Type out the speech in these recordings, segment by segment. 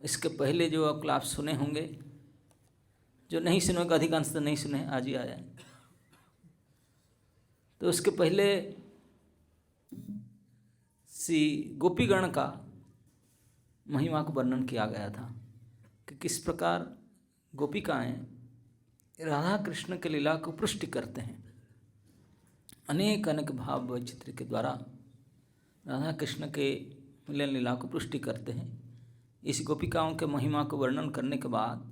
इसके पहले जो आप क्लास सुने होंगे, जो नहीं सुने होंगे, अधिकांश तो नहीं सुने, आज ही आया है, तो उसके पहले श्री गोपीगण का महिमा को वर्णन किया गया था कि किस प्रकार गोपिकाएं राधा कृष्ण के लीला को पुष्टि करते हैं, अनेक अनेक भाव वैचित्र के द्वारा राधा कृष्ण के मिलन लीला को पुष्टि करते हैं। इस गोपिकाओं के महिमा को वर्णन करने के बाद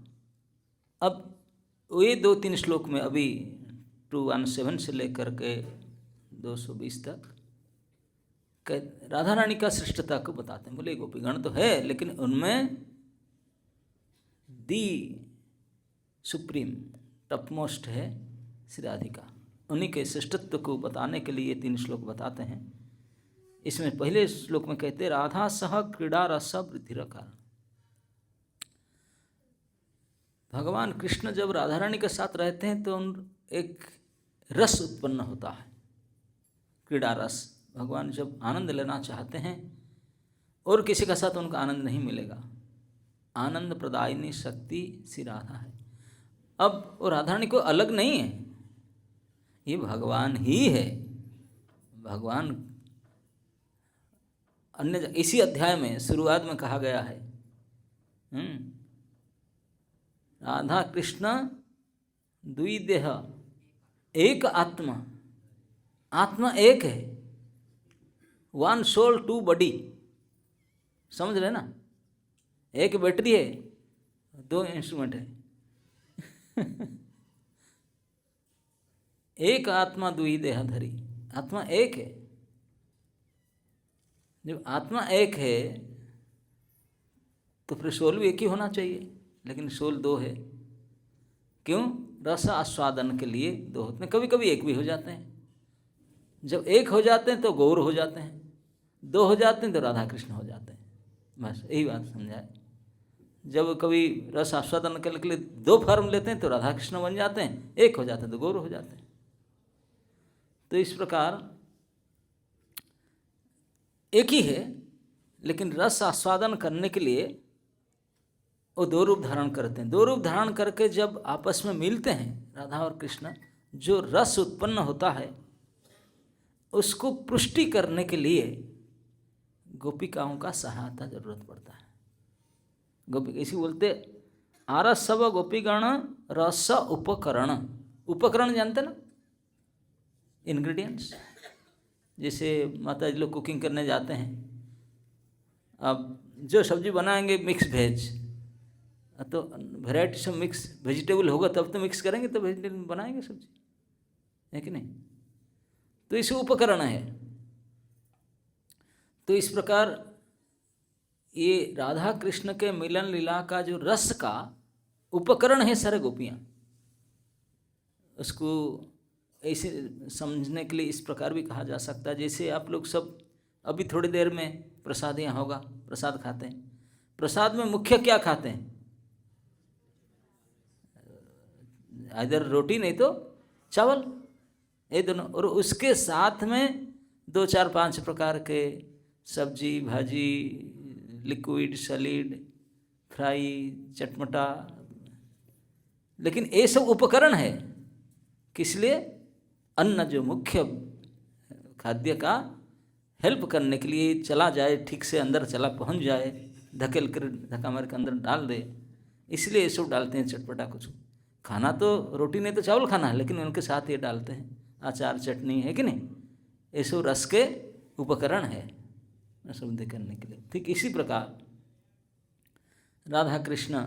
अब ये 2-3 श्लोक में अभी 217 से लेकर के 220 तक राधा रानी का श्रेष्ठता को बताते हैं। बोले गोपीगण तो है, लेकिन उनमें दी सुप्रीम टॉपमोस्ट है श्री राधिका। उन्हीं के श्रेष्ठत्व को बताने के लिए 3 श्लोक बताते हैं। इसमें पहले श्लोक में कहते राधा सह क्रीड़ा रस वृद्धिरकार। भगवान कृष्ण जब राधा रानी के साथ रहते हैं तो एक रस उत्पन्न होता है, क्रीड़ा रस। भगवान जब आनंद लेना चाहते हैं और किसी के साथ उनका आनंद नहीं मिलेगा, आनंद प्रदायिनी शक्ति श्री राधा है। अब वो राधा रानी को अलग नहीं है, ये भगवान ही है। भगवान अन्य इसी अध्याय में शुरुआत में कहा गया है, राधा कृष्ण द्विदेह एक आत्मा, आत्मा एक है, 1 सोल 2 बॉडी। समझ रहे ना, एक बैटरी है, 2 इंस्ट्रूमेंट है। एक आत्मा दुई देहधरी, आत्मा एक है। जब आत्मा एक है तो फिर सोल भी एक ही होना चाहिए, लेकिन सोल 2 है। क्यों? रस आस्वादन के लिए 2 होते हैं, कभी कभी एक भी हो जाते हैं। जब एक हो जाते हैं तो गौर हो जाते हैं, 2 हो जाते हैं तो राधा कृष्ण हो जाते हैं। बस यही बात समझाए। जब कभी रस आस्वादन करने के लिए 2 फॉर्म लेते हैं तो राधा कृष्ण बन जाते हैं, एक हो जाते हैं तो गौर हो जाते हैं। तो इस प्रकार एक ही है, लेकिन रस आस्वादन करने के लिए वो 2 रूप धारण करते हैं। 2 रूप धारण करके जब आपस में मिलते हैं राधा और कृष्ण, जो रस उत्पन्न होता है उसको पुष्टि करने के लिए गोपिकाओं का सहायता जरूरत पड़ता है। गोपी इसी बोलते आरसव गोपीगण रस उपकरण। उपकरण जानते ना, इंग्रेडिएंट्स। जैसे माता जी लोग कुकिंग करने जाते हैं, अब जो सब्जी बनाएंगे मिक्स वेज, तो वैरायटी से मिक्स वेजिटेबल होगा तब तो मिक्स करेंगे, तो वेजिटेबल बनाएंगे सब्जी, है कि नहीं? तो इसे उपकरण है। तो इस प्रकार ये राधा कृष्ण के मिलन लीला का जो रस का उपकरण है सारे गोपियाँ। उसको ऐसे समझने के लिए इस प्रकार भी कहा जा सकता है, जैसे आप लोग सब अभी थोड़ी देर में प्रसाद यहाँ होगा, प्रसाद खाते हैं। प्रसाद में मुख्य क्या खाते हैं? इधर रोटी नहीं तो चावल, ये दोनों। और उसके साथ में 2, 4, 5 प्रकार के सब्जी भाजी, लिक्विड, सॉलिड, फ्राई, चटमटा। लेकिन ये सब उपकरण है, किस लिए? अन्न जो मुख्य खाद्य का हेल्प करने के लिए चला जाए, ठीक से अंदर चला पहुंच जाए, धकेल कर धक्का मार के अंदर डाल दे, इसलिए ये सब डालते हैं चटपटा कुछ। खाना तो रोटी नहीं तो चावल खाना है, लेकिन उनके साथ ये डालते हैं अचार चटनी, है कि नहीं? ये सब रस के उपकरण है रसवृद्धि करने के लिए। ठीक इसी प्रकार राधा कृष्ण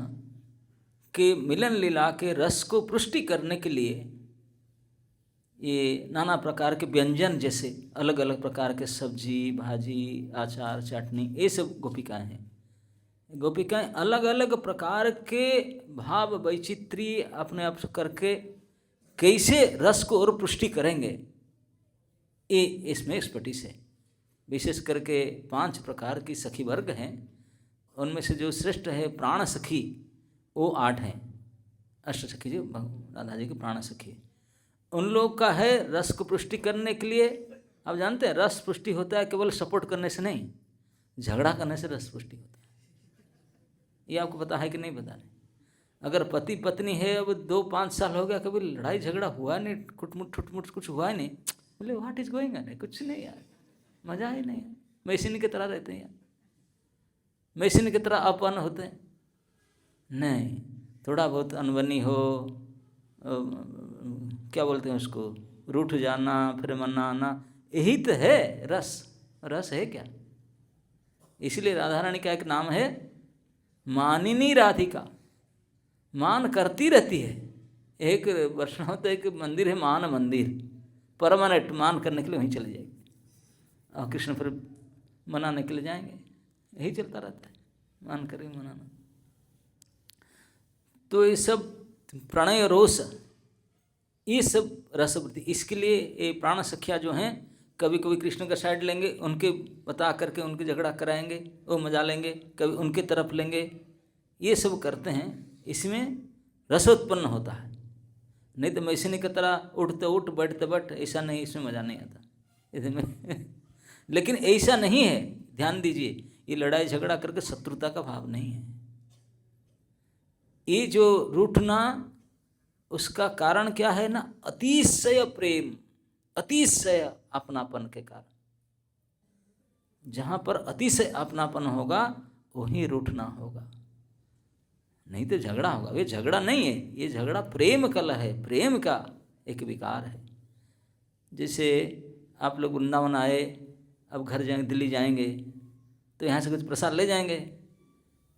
के मिलन लीला के रस को पुष्टि करने के लिए ये नाना प्रकार के व्यंजन, जैसे अलग अलग प्रकार के सब्जी भाजी, अचार चटनी, ये सब गोपिकाएं हैं। गोपिकाएं अलग अलग प्रकार के भाव वैचित्र्य अपने आप करके कैसे रस को और पुष्टि करेंगे, ये इसमें एक्सपर्टीज है। विशेष करके 5 प्रकार की सखी वर्ग हैं, उनमें से जो श्रेष्ठ है प्राण सखी, वो 8 हैं। अष्ट सखी जो राधा जी की प्राण सखी, उन लोग का है रस को पुष्टि करने के लिए। आप जानते हैं रस पुष्टि होता है केवल सपोर्ट करने से नहीं, झगड़ा करने से रस पुष्टि होता है। ये आपको पता है कि नहीं पता नहीं। अगर पति पत्नी है, अब 2-5 साल हो गया, कभी लड़ाई झगड़ा हुआ नहीं, खुटमुट ठुटमुट कुछ हुआ ही नहीं, बोले व्हाट इज गोइंग ऑन, कुछ नहीं यार, मजा ही नहीं, मशीन की तरह रहते हैं यार, मशीन की तरह अपन होते हैं। नहीं, थोड़ा बहुत अनबनी हो, क्या बोलते हैं उसको, रूठ जाना, फिर मनाना, यही तो है रस। रस है क्या? इसलिए राधा रानी का एक नाम है मानिनी राधिका, मान करती रहती है। एक वर्षों तो एक मंदिर है मान मंदिर, परमानेंट मान करने के लिए वहीं चली जाएगी, और कृष्ण फिर मनाने के लिए जाएंगे, यही चलता रहता है, मान करें मनाना। तो ये सब प्रणय रोष, ये सब रसवृत्ति, इसके लिए ये प्राण सखिया जो हैं, कभी कभी कृष्ण का साइड लेंगे, उनके बता करके उनके झगड़ा कराएंगे, वो मजा लेंगे, कभी उनके तरफ लेंगे, ये सब करते हैं। इसमें रस उत्पन्न होता है, नहीं तो मैसिनी की तरह उठते उठ बैठते बैठ, ऐसा नहीं, इसमें मज़ा नहीं आता इसमें लेकिन ऐसा नहीं है, ध्यान दीजिए, ये लड़ाई झगड़ा करके शत्रुता का भाव नहीं है। ये जो रूठना, उसका कारण क्या है ना, अतिशय प्रेम, अतिशय अपनापन के कारण। जहाँ पर अतिशय अपनापन होगा वहीं रूठना होगा, नहीं तो झगड़ा होगा। ये झगड़ा नहीं है, ये झगड़ा प्रेम कलह है, प्रेम का एक विकार है। जैसे आप लोग वृंदावन आए, अब घर जाएंगे, दिल्ली जाएंगे, तो यहाँ से कुछ प्रसाद ले जाएंगे,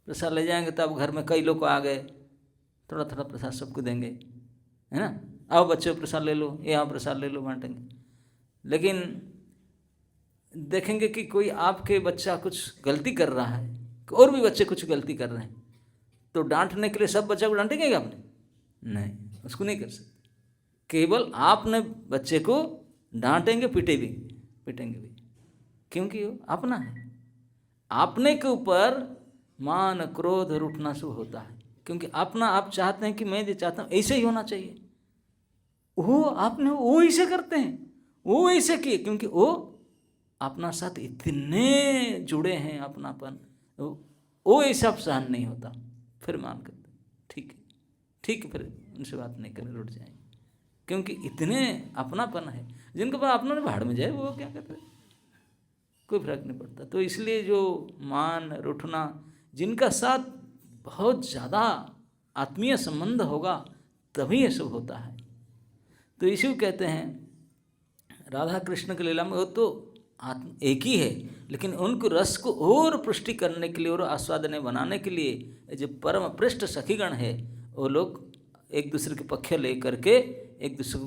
प्रसाद ले जाएंगे, तो अब घर में कई लोग आ गए, थोड़ा थोड़ा प्रसाद सबको देंगे, है ना, आओ बच्चों प्रसाद ले लो, ये आओ प्रसाद ले लो, बांटेंगे। लेकिन देखेंगे कि कोई आपके बच्चा कुछ गलती कर रहा है, और भी बच्चे कुछ गलती कर रहे हैं, तो डांटने के लिए सब बच्चा को डांटेंगे क्या आपने? नहीं, उसको नहीं कर सकते। केवल आपने बच्चे को डांटेंगे, पीटेंगे भी, क्योंकि वो अपना है। अपने के ऊपर मान क्रोध रूठना शुरू होता है, क्योंकि अपना आप चाहते हैं कि मैं जो चाहता हूँ ऐसे ही होना चाहिए, वो आपने वो ऐसे करते हैं, वो ऐसे किए, क्योंकि वो अपना साथ इतने जुड़े हैं, अपनापन, वो ऐसा सहन नहीं होता, फिर मान करते ठीक है, फिर उनसे बात नहीं करें, रुट जाएंगे, क्योंकि इतने अपनापन है। जिनके पास अपना भाड़ में जाए वो क्या करते, कोई फर्क नहीं पड़ता। तो इसलिए जो मान रूठना, जिनका साथ बहुत ज़्यादा आत्मीय संबंध होगा तभी ये सब होता है। तो इसी को कहते हैं राधा कृष्ण की लीला में वो तो एक ही है, लेकिन उनको रस को और पुष्टि करने के लिए और आस्वादने बनाने के लिए जो परम पृष्ठ सखीगण है, वो लोग एक दूसरे के पक्ष ले करके एक दूसरे को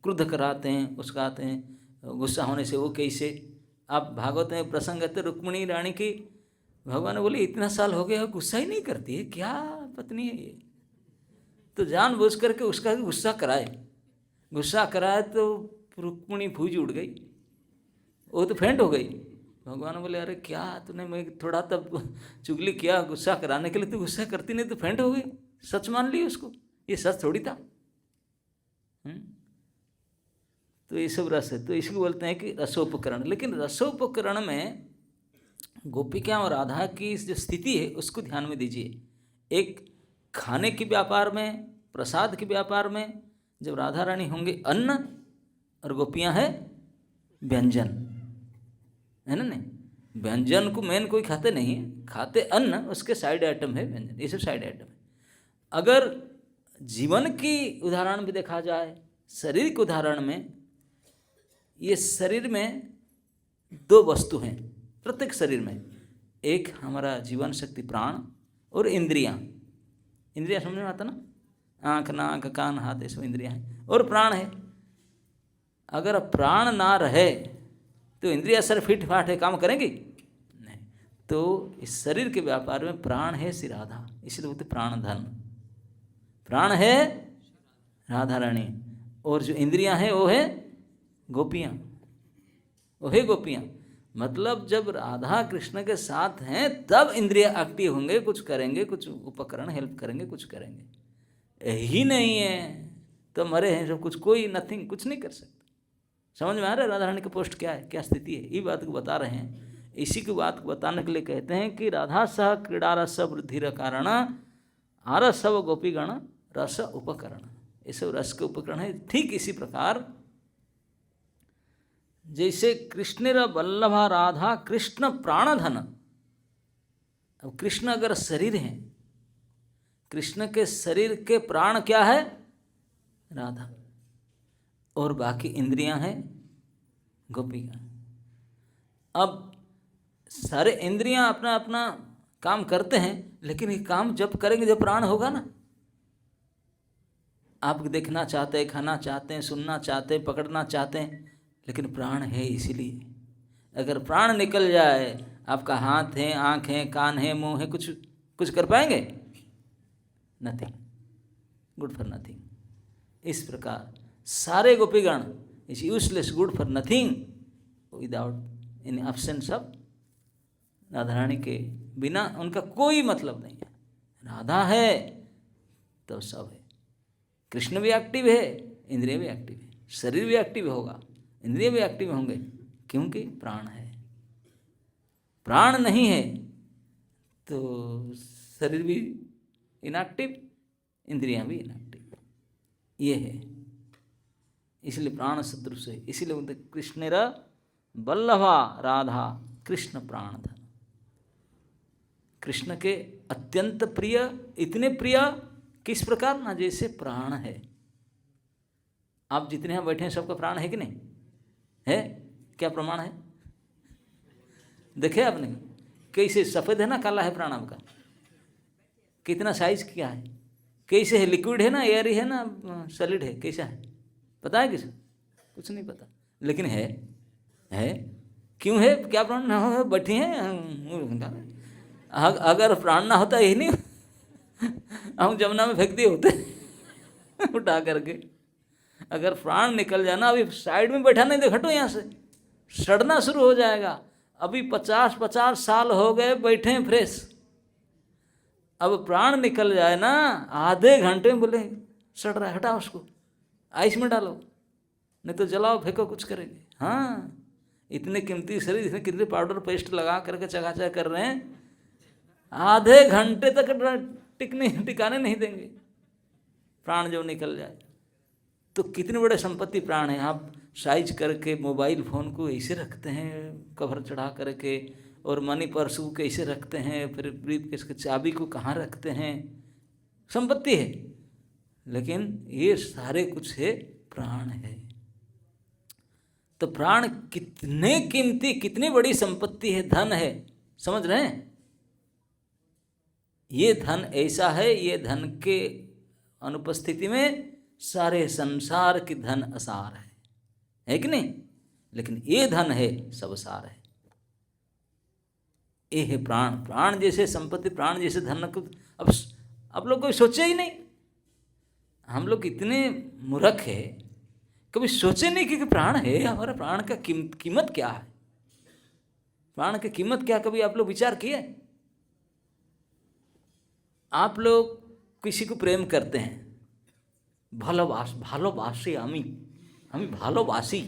क्रुद्ध कराते हैं, उसकाते हैं। गुस्सा होने से वो कैसे, आप भागवत में प्रसंग है रुक्मिणी रानी की, भगवान ने बोले इतना साल हो गया गुस्सा ही नहीं करती है, क्या पत्नी है ये, तो जानबूझ करके उसका गुस्सा कराए तो रुक्मिणी फूज उड़ गई, वो तो फेंट हो गई। भगवान बोले अरे क्या तूने, मैं थोड़ा तब चुगली किया गुस्सा कराने के लिए, तो गुस्सा करती नहीं तो फेंट हो गई, सच मान ली उसको, ये सच थोड़ी था। तो ये सब रस है, तो इसको बोलते हैं कि रसोपकरण। लेकिन रसोपकरण में गोपिका और राधा की जो स्थिति है उसको ध्यान में दीजिए। एक खाने के व्यापार में, प्रसाद के व्यापार में, जब राधा रानी होंगे अन्न और गोपियां हैं व्यंजन, है ना, नहीं व्यंजन को मेन कोई खाते नहीं है, खाते अन्न, उसके साइड आइटम है व्यंजन, ये सब साइड आइटम है। अगर जीवन की उदाहरण भी देखा जाए, शरीर के उदाहरण में, ये शरीर में दो वस्तु हैं प्रत्येक शरीर में, एक हमारा जीवन शक्ति प्राण और इंद्रियां समझ में आता ना, आँख नाक कान हाथ, ये सब इंद्रियां हैं, और प्राण है। अगर प्राण ना रहे तो इंद्रियां सर फिट फाट है, काम करेंगी नहीं। तो इस शरीर के व्यापार में प्राण है श्री राधा, इसलिए बोलते प्राण धन, प्राण है राधा रानी, और जो इंद्रियां हैं वो है गोपियां, वो है गोपियां। मतलब जब राधा कृष्ण के साथ हैं तब इंद्रियां एक्टिव होंगे, कुछ करेंगे, कुछ उपकरण हेल्प करेंगे, कुछ करेंगे। यही नहीं है तो मरे हैं सब, कुछ कोई नथिंग, कुछ नहीं कर सकता। समझ में आ रहा है राधा रानी का पोस्ट क्या है, क्या स्थिति है, ये बात को बता रहे हैं। इसी की बात बताने के लिए कहते हैं कि राधा सह क्रीड़ा रस वृद्धि कारण आरसव गोपीगण रस उपकरण, ये सब रस के उपकरण है। ठीक इसी प्रकार जैसे कृष्ण वल्लभा राधा कृष्ण प्राणधन। अब कृष्ण अगर शरीर है, कृष्ण के शरीर के प्राण क्या है? राधा, और बाकी इंद्रियां हैं गोपीगण। अब सारे इंद्रियां अपना अपना काम करते हैं, लेकिन ये काम जब करेंगे जब प्राण होगा ना। आप देखना चाहते हैं, खाना चाहते हैं, सुनना चाहते हैं, पकड़ना चाहते हैं, लेकिन प्राण है इसीलिए। अगर प्राण निकल जाए, आपका हाथ है, आँख है, कान है, मुंह है, कुछ कर पाएंगे? Nothing, good for nothing. इस प्रकार सारे गोपीगण is useless, good for nothing, without in absence of Radha Rani के बिना उनका कोई मतलब नहीं है। राधा है तो सब है। कृष्ण भी एक्टिव है, इंद्रिय भी एक्टिव है, शरीर भी एक्टिव होगा, इंद्रिय भी एक्टिव होंगे, क्योंकि प्राण है। प्राण नहीं है तो शरीर भी इनएक्टिव, इंद्रियां भी इनएक्टिव, ये है। इसलिए प्राण सदृश है। इसीलिए बोलते कृष्णेर वल्लभा राधा कृष्ण प्राणधन। कृष्ण के अत्यंत प्रिय, इतने प्रिय किस प्रकार ना, जैसे प्राण है। आप जितने यहाँ बैठे हैं सबका प्राण है कि नहीं है? क्या प्रमाण है? देखे आपने कैसे सफेद है ना, काला है प्राण आपका? कितना साइज क्या है, कैसे है? लिक्विड है ना, एयरी है ना, सॉलिड है, कैसा है पता है किसी? कुछ नहीं पता, लेकिन है। क्यों है? क्या प्राण ना हो बैठी हैं? अगर प्राण ना होता यही नहीं हम जमुना में फेंक दिए होते उठा करके। अगर प्राण निकल जाना, अभी साइड में बैठा नहीं दे, हटो यहाँ से, सड़ना शुरू हो जाएगा। अभी 50 साल हो गए बैठे हैं फ्रेश, अब प्राण निकल जाए ना, आधे घंटे में बोले सड़ रहा है, हटाओ उसको, आइस में डालो, नहीं तो जलाओ, फेंको, कुछ करेंगे। हाँ, इतने कीमती शरीर, इसमें कितने पाउडर पेस्ट लगा करके चकाचक कर रहे हैं, आधे घंटे तक टिकाने नहीं देंगे प्राण जो निकल जाए। तो कितने बड़े संपत्ति प्राण है। आप साइज करके मोबाइल फ़ोन को ऐसे रखते हैं कवर चढ़ा करके, और मनी पर्स को कैसे रखते हैं, फिर ब्रीफकेस की चाबी को कहाँ रखते हैं, संपत्ति है। लेकिन ये सारे कुछ है, प्राण है। तो प्राण कितने कीमती, कितनी बड़ी संपत्ति है, धन है, समझ रहे हैं? ये धन ऐसा है, ये धन के अनुपस्थिति में सारे संसार की धन असार है कि नहीं? लेकिन ये धन है, सब सार है। ये है प्राण। प्राण जैसे संपत्ति, प्राण जैसे धन को अब लोग कोई सोचे ही नहीं। हम लोग इतने मूर्ख है, कभी सोचे नहीं कि प्राण है हमारा। प्राण का कीमत क्या है? प्राण की कीमत क्या, कभी आप लोग विचार किए? आप लोग किसी को प्रेम करते हैं, ভালোবাসি আমি ভালোবাসি,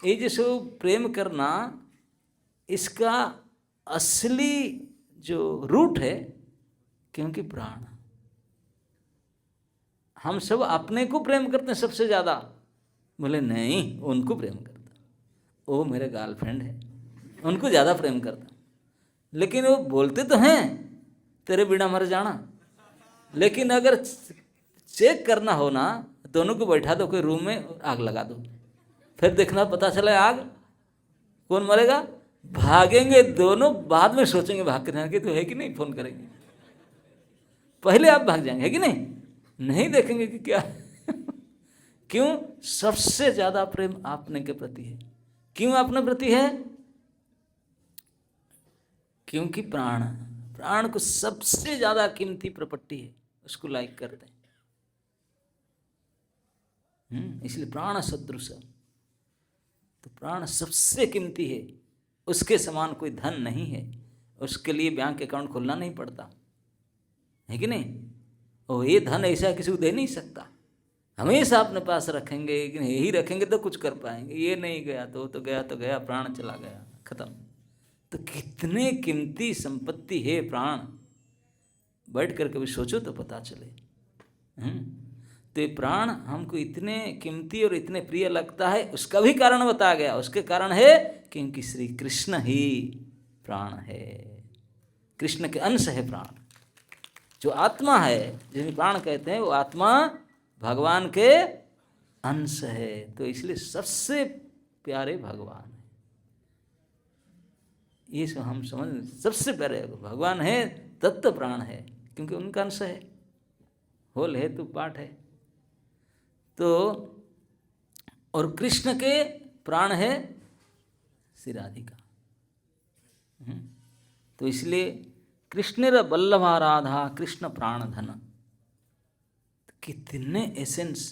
ये जो सब प्रेम करना, इसका असली जो रूट है, क्योंकि प्राण। हम सब अपने को प्रेम करते हैं सबसे ज़्यादा। बोले नहीं, उनको प्रेम करता, वो मेरे गर्लफ्रेंड है, उनको ज़्यादा प्रेम करता। लेकिन वो बोलते तो हैं तेरे बिना मर जाना, लेकिन अगर चेक करना हो ना, दोनों को बैठा दो कोई रूम में, आग लगा दो, फिर देखना पता चले आग, कौन मरेगा? भागेंगे दोनों, बाद में सोचेंगे भाग कर कि तो है कि नहीं, फोन करेंगे। पहले आप भाग जाएंगे, है कि नहीं देखेंगे कि क्या क्यों? सबसे ज़्यादा प्रेम आपने के प्रति है। क्यों आपने प्रति है? क्योंकि प्राण को सबसे ज़्यादा कीमती प्रॉपर्टी है, उसको लाइक करते हैं। इसलिए प्राण सदृश, तो प्राण सबसे कीमती है, उसके समान कोई धन नहीं है। उसके लिए बैंक अकाउंट खोलना नहीं पड़ता, है कि नहीं? और ये धन ऐसा किसी को दे नहीं सकता, हमेशा अपने पास रखेंगे, यही रखेंगे तो कुछ कर पाएंगे। ये नहीं गया तो गया तो गया, प्राण चला गया, खत्म। तो कितने कीमती संपत्ति है प्राण, बैठ कर कभी सोचो तो पता चले। तो ये प्राण हमको इतने कीमती और इतने प्रिय लगता है, उसका भी कारण बताया गया। उसके कारण है क्योंकि श्री कृष्ण ही प्राण है, कृष्ण के अंश है प्राण। जो आत्मा है, जिन्हें प्राण कहते हैं, वो आत्मा भगवान के अंश है। तो इसलिए सबसे प्यारे भगवान है। ये सब हम समझ, सबसे प्यारे भगवान है, तत्व प्राण है, क्योंकि उनका अंश है। होल है तो पाठ है। तो और कृष्ण के प्राण है श्री राधिका। तो इसलिए कृष्णेर बल्लभा राधा कृष्ण प्राण धन। कितने एसेंस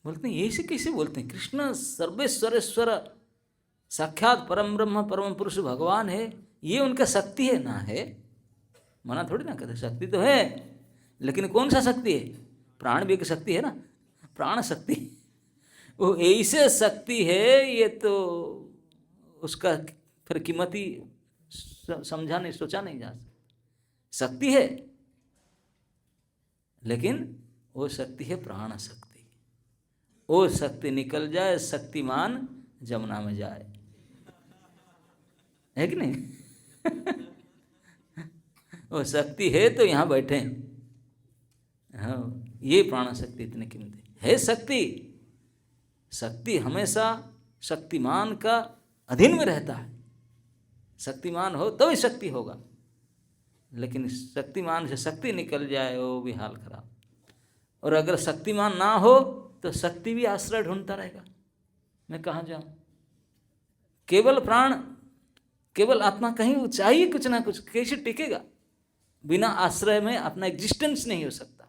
बोलते हैं, ऐसे कैसे बोलते हैं? कृष्ण सर्वेश्वरेश्वर साक्षात परम ब्रह्म परम पुरुष भगवान है, ये उनका शक्ति है ना? है, मना थोड़ी ना कहते, शक्ति तो है, लेकिन कौन सा शक्ति है? प्राण भी एक शक्ति है ना, प्राण शक्ति। वो ऐसे शक्ति है, ये तो उसका फिर कीमत ही समझा नहीं, सोचा नहीं जा सकता। शक्ति है, लेकिन वो शक्ति है प्राण शक्ति। वो शक्ति निकल जाए, शक्तिमान जमुना में जाए, है कि नहीं? वो शक्ति है तो यहाँ बैठे। हाँ, ये प्राण शक्ति इतने कीमती है। शक्ति, शक्ति हमेशा शक्तिमान का अधीन में रहता है। शक्तिमान हो तो ही शक्ति होगा, लेकिन शक्तिमान से शक्ति निकल जाए, वो भी हाल खराब। और अगर शक्तिमान ना हो तो शक्ति भी आश्रय ढूंढता रहेगा, मैं कहाँ जाऊं। केवल प्राण, केवल आत्मा कहीं चाहिए कुछ ना कुछ, कैसे टिकेगा? बिना आश्रय में अपना एग्जिस्टेंस नहीं हो सकता,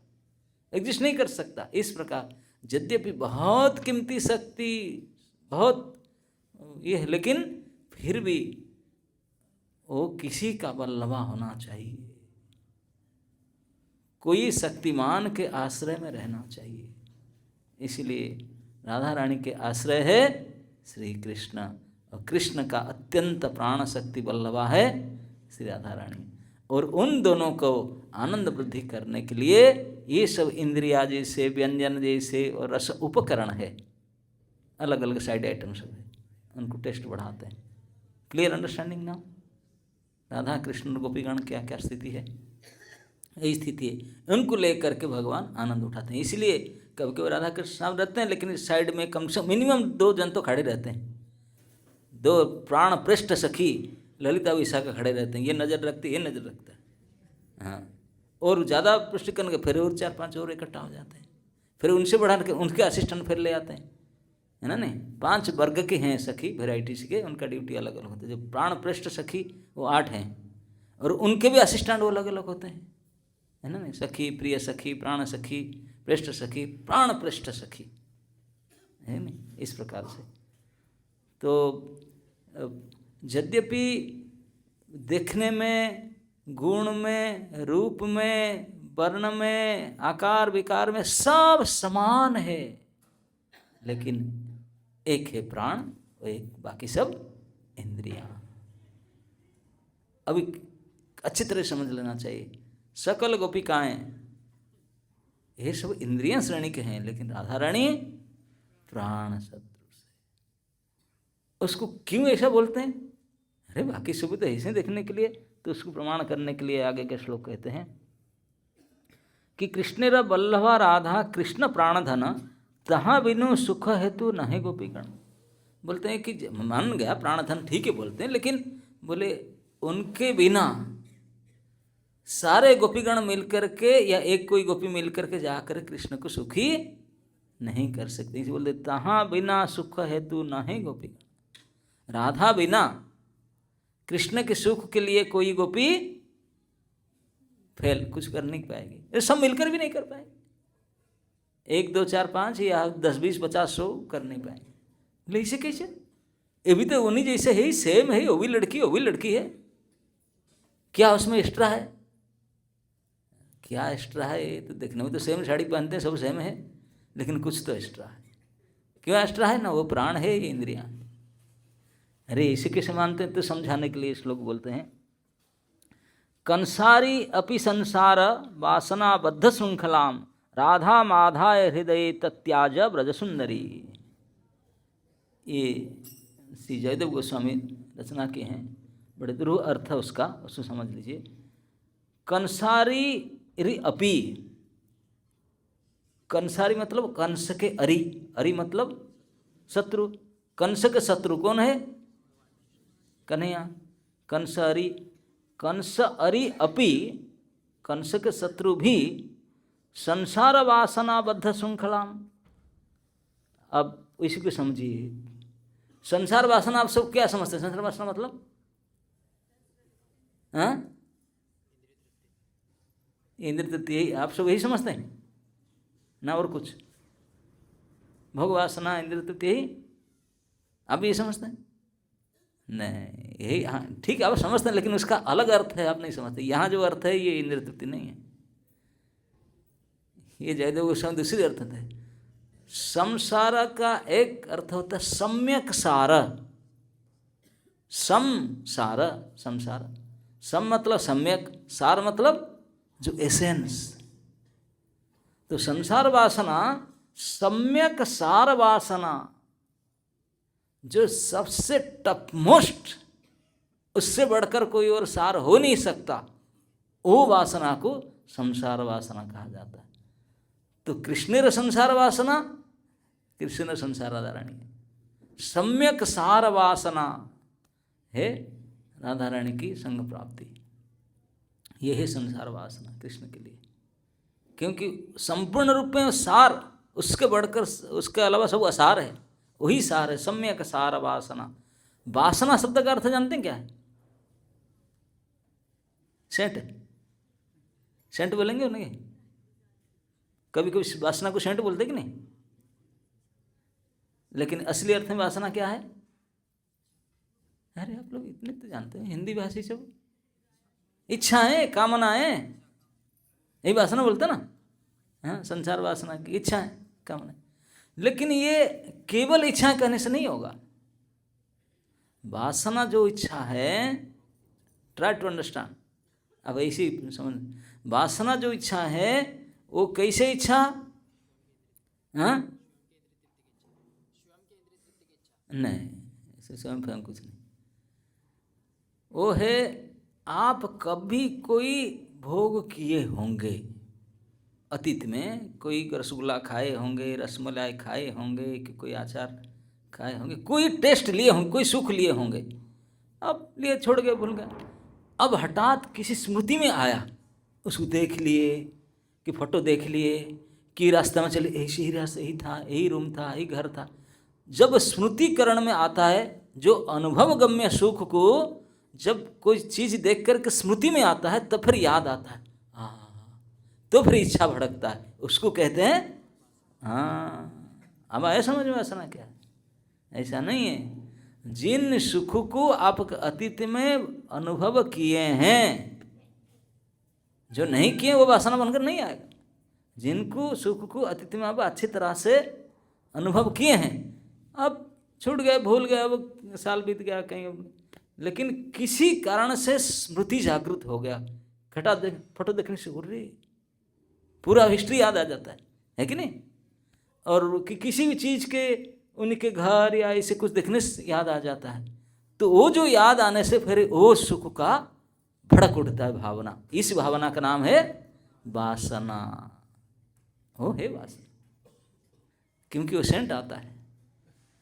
एग्जिस्ट नहीं कर सकता। इस प्रकार यद्यपि बहुत कीमती शक्ति, बहुत ये है, लेकिन फिर भी वो किसी का बल्लभा होना चाहिए, कोई शक्तिमान के आश्रय में रहना चाहिए। इसलिए राधा रानी के आश्रय है श्री कृष्ण, और कृष्ण का अत्यंत प्राण शक्ति बल्लभा है श्री राधा रानी। और उन दोनों को आनंद वृद्धि करने के लिए ये सब इंद्रिया जैसे, व्यंजन जैसे और रस उपकरण है, अलग अलग साइड आइटम सब है, उनको टेस्ट बढ़ाते हैं। Clear understanding now? Radha Krishna गोपीगण क्या क्या स्थिति है, यही स्थिति है। उनको लेकर के भगवान आनंद उठाते हैं। इसलिए कभी कभी राधा कृष्ण साथ रहते हैं, लेकिन इस साइड में कम से कम मिनिमम 2 जन तो खड़े रहते हैं। 2 प्राण पृष्ठ सखी ललिता विशाखा खड़े रहते हैं, ये नज़र रखते, ये नज़र रखता है। हाँ, और ज़्यादा पृष्ठ करने फिर और 4-5 और इकट्ठा हो जाते हैं, फिर उनसे बढ़ा के उनके असिस्टेंट फिर ले आते हैं, है ना? नहीं, 5 वर्ग के हैं सखी, वेराइटीज के, उनका ड्यूटी अलग अलग होता है। जो प्राण पृष्ठ सखी वो 8 हैं, और उनके भी असिस्टेंट वो अलग अलग होते हैं, है ना? नहीं, सखी, प्रिय सखी, प्राण सखी, पृष्ठ सखी, प्राण पृष्ठ सखी, है नहीं? इस प्रकार से। तो यद्यपि देखने में, गुण में, रूप में, वर्ण में, आकार विकार में सब समान है, लेकिन एक है प्राण और एक बाकी सब इंद्रियां। अभी अच्छी तरह समझ लेना चाहिए, सकल गोपिकाएं ये सब इंद्रियां श्रेणी के हैं, लेकिन राधा रानी प्राण शत्रु से। उसको क्यों ऐसा बोलते हैं? अरे बाकी सब तो ऐसे देखने के लिए, तो उसको प्रमाण करने के लिए आगे के श्लोक कहते हैं कि कृष्णेर बल्लभा राधा कृष्ण प्राणधन तहाँ बिनु सुख हेतु नहीं गोपीगण। बोलते हैं कि मान गया प्राणधन, ठीक है बोलते हैं, लेकिन बोले उनके बिना सारे गोपीगण मिलकर के या एक कोई गोपी मिलकर के जाकर कृष्ण को सुखी नहीं कर सकते। इसे बोलते तहाँ बिना सुख हेतु नहीं गोपीगण। राधा बिना कृष्ण के सुख के लिए कोई गोपी फेल कुछ कर नहीं पाएगी, सब मिलकर भी नहीं कर पाएंगे। 1 2 4 5 या 10 20 50 100 कर नहीं पाएंगे। बोले इसे कैसे? ये भी तो उन्हीं जैसे है, सेम है, वो भी लड़की है, क्या उसमें एक्स्ट्रा है? क्या एक्स्ट्रा है? ये तो देखने में तो सेम साड़ी पहनते हैं, सब सेम है, लेकिन कुछ तो एक्स्ट्रा है। क्यों एक्स्ट्रा है ना? वो प्राण है, ये इंद्रियां। अरे इसे कैसे मानते हैं? तो समझाने के लिए श्लोक बोलते हैं, कंसारी अपि संसार वासना बद्ध श्रृंखलाम राधा माधाय हृदय तत्याज ब्रज सुंदरी। ये श्री जयदेव गोस्वामी रचना के हैं, बड़े दुरूह अर्थ है उसका, उसको समझ लीजिए। कंसारी रि अपि, कंसारी मतलब कंस के अरि, अरि मतलब शत्रु। कंस के शत्रु कौन है? कन्हैया। कंस अरि, कंस अरि अपि, कंस के शत्रु भी संसार वासना बद्ध श्रृंखलाम। अब इसी को समझिए, संसार वासना आप सब क्या समझते हैं? संसार वासना मतलब इंद्र तृप्ति, यही आप सब यही समझते हैं ना? और कुछ? भोग वासना, इंद्र तृप्ति, यही आप ये समझते हैं? नहीं, यही, हाँ ठीक है, आप समझते हैं, लेकिन उसका अलग अर्थ है, आप नहीं समझते। यहाँ जो अर्थ है ये इंद्र तृप्ति नहीं है, ये जयदेव गोस्वामी दूसरी अर्थ है। संसार का एक अर्थ होता है सम्यक सार, संसार, संसार, सम मतलब सम्यक, सार मतलब जो एसेंस। तो संसार वासना सम्यक सार वासना, जो सबसे टॉप मोस्ट, उससे बढ़कर कोई और सार हो नहीं सकता, वो वासना को संसार वासना कहा जाता है। तो कृष्णेर संसार वासना, कृष्ण संसार राधारानी, सम्यक सार वासना है राधारानी की संग प्राप्ति। यह है संसार वासना कृष्ण के लिए, क्योंकि संपूर्ण रूप में सार, उसके बढ़कर, उसके अलावा सब असार है, वही सार है, सम्यक सार वासना। वासना शब्द का अर्थ जानते हैं क्या है? सेंट, सेंट बोलेंगे उन्हें? कभी कभी वासना को सेंट बोलते कि नहीं? लेकिन असली अर्थ में वासना क्या है? अरे आप लोग इतने तो जानते हैं, हिंदी भाषी सब, इच्छाएं, कामनाएं, यही वासना बोलते ना। हाँ, संसार वासना की इच्छाएं, कामनाएं। लेकिन ये केवल इच्छा कहने से नहीं होगा। वासना जो इच्छा है, ट्राई टू अंडरस्टैंड, अब ऐसी समझ, वासना जो इच्छा है वो कैसे इच्छा? हाँ नहीं, ऐसे स्वयं फैम कुछ नहीं। वो है, आप कभी कोई भोग किए होंगे अतीत में, कोई रसगुल्ला खाए होंगे, रसमलाई खाए होंगे, कि कोई अचार खाए होंगे, कोई टेस्ट लिए होंगे, कोई सुख लिए होंगे, अब लिए छोड़ गए, भूल गए। अब हठात किसी स्मृति में आया, उसको देख लिए, कि फोटो देख लिए, कि रास्ते में चले, ऐसे ही रास्ता, यही था, यही रूम था, यही घर था। जब स्मृतिकरण में आता है, जो अनुभव गम्य सुख को जब कोई चीज़ देख करके स्मृति में आता है, तब फिर याद आता है, हाँ, तो फिर इच्छा भड़कता है, उसको कहते हैं हाँ। अब आया समझ में वासना क्या है? ऐसा नहीं है। जिन सुख को आप अतीत में अनुभव किए हैं, जो नहीं किए वो वासना बनकर नहीं आएगा। जिनको सुख को अतीत में आप अच्छी तरह से अनुभव किए हैं, अब छूट गए, भूल गए, अब साल बीत गया कहीं, लेकिन किसी कारण से स्मृति जागृत हो गया, घटा देख, फोटो देखने से उड़ रही, पूरा हिस्ट्री याद आ जाता है कि नहीं? और किसी भी चीज़ के, उनके घर या ऐसे कुछ देखने से याद आ जाता है, तो वो जो याद आने से फिर वो सुख का भड़क उठता है भावना। इस भावना का नाम है वासना। वो है वासना, क्योंकि वो सेंट आता है,